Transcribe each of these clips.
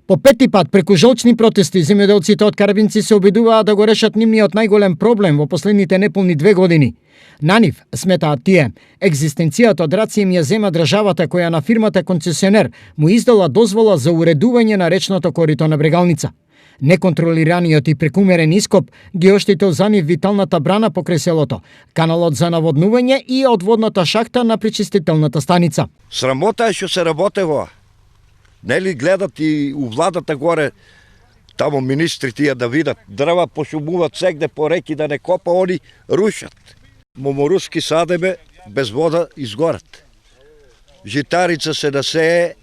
По пети пат преку жолчни протести земјоделците од Карбинци се обидуваат да го решат нивниот најголем проблем во последните неполни 2 години. На нив, сметаат тие, екзистенцијата од раци им ја зема државата која на фирмата концесионер му издала дозвола за уредување на речното корито на Брегалница. Неконтролираниот и прекумерен ископ ги оштетил за нив виталната брана покрај селото, каналот за наводнување и одводната шахта на пречистителната станица. Срамота е што се работева. Нели гледат и у владата горе, тамо министри тие да видат, дрва пошумуват сегде по реки да не копа, они рушат. Моморуски садеме, без вода изгорат. Житарица се насее,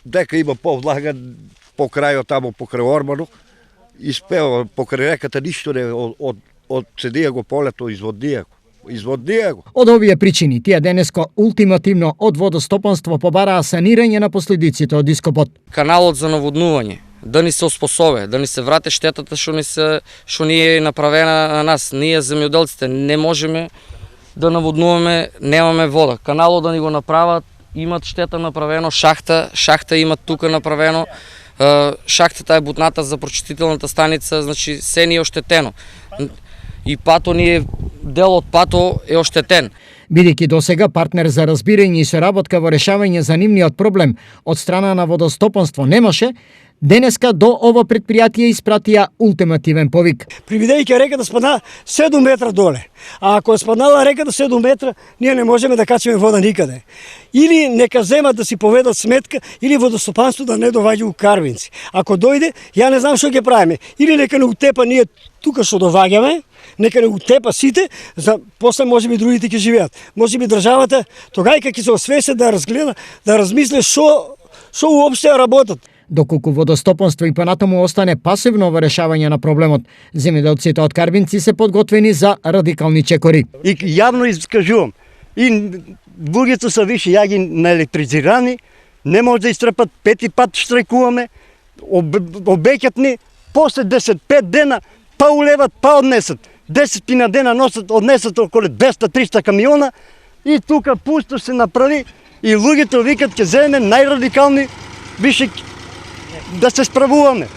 дека има повлага по крајот тамо покрај Орману, испева покрај реката ништо не од седија го полето, изводнија го. Од овие причини, тие денеска ултимативно од водостопанство побараа санирање на последиците од ископот. Каналот за наводнување да ни се оспособе, да ни се врате штетата што ни е направена на нас. Ние земјоделците не можеме да наводнуваме, немаме вода. Каналот да ни го направат, имат штета направено, шахта имат тука направено. Шахтата е бутната за прочистителната станица, значи се ни е оштетено. И пато ни е, дел од пато е оштетен. Бидејќи досега партнер за разбирање и соработка во решавање за нивниот проблем од страна на водостопанство немаше, денеска до ова предпријатие испратија ултимативен повик. Привидејќи реката спадна 7 метра доле. А ако е спаднала реката 7 метра, ние не можеме да качиме вода никаде. Или нека земат да си поведат сметка, или водостопанство да не доваѓа у Карбинци. Ако дојде, ја не знам што ќе правиме. Или нека не утепа ние тука што доваѓаме, нека не утепа сите, за после можеби другите ќе живеат. Можеби државата тогај ќе се освесе да разгледа, да размисли што уопште работат. Доколку водостопанство и понатаму остане пасивно во решавање на проблемот, земјоделците од Карбинци се подготвени за радикални чекори. И јавно искажувам, и луѓето се више ја ги наелектризирани, не може да истрпат, 5 пат штрайкуваме, обеќат ни, после 10-5 дена, па улеват, па однесат. 10 на дена носат, однесат околу 200-300 камиона и тука пусто се направи и луѓето викат ќе земеме најрадикални више да се справуваме.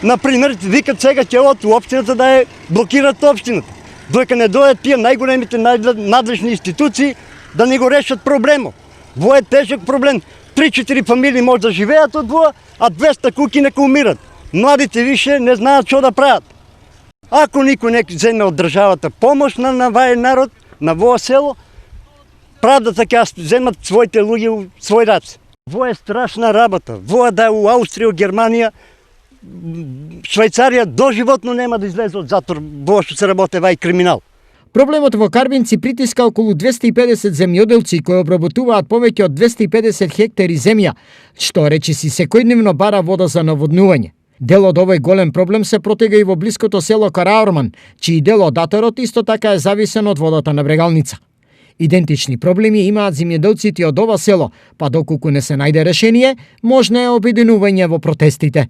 Например, викат сега ќе од општината да ја блокират општината. Додека не дојдат тие најголемите надлежни институции да не го решат проблемот. Во е тежок проблем. 3-4 фамилии може да живеат од воа, а 200 куки нека умират. Младите више не знаат што да прават. Ако никој не земе од државата помош на вај народ, на воа село, правдата ќе земат своите луѓе у свој раце. Во е страшна работа. Во да у Аустрија, Германија, Швајцарија доживотно нема да излезе од затвор во што се работи вај криминал. Проблемот во Карбинци притиска околу 250 земјоделци кои обработуваат повеќе од 250 хектари земја, што речиси секојдневно бара вода за наводнување. Дел од овој голем проблем се протега и во блиското село Караорман, чиј дел од аторот исто така е зависен од водата на Брегалница. Идентични проблеми имаат земјоделците од ова село, па доколку не се најде решение, можно е обединување во протестите.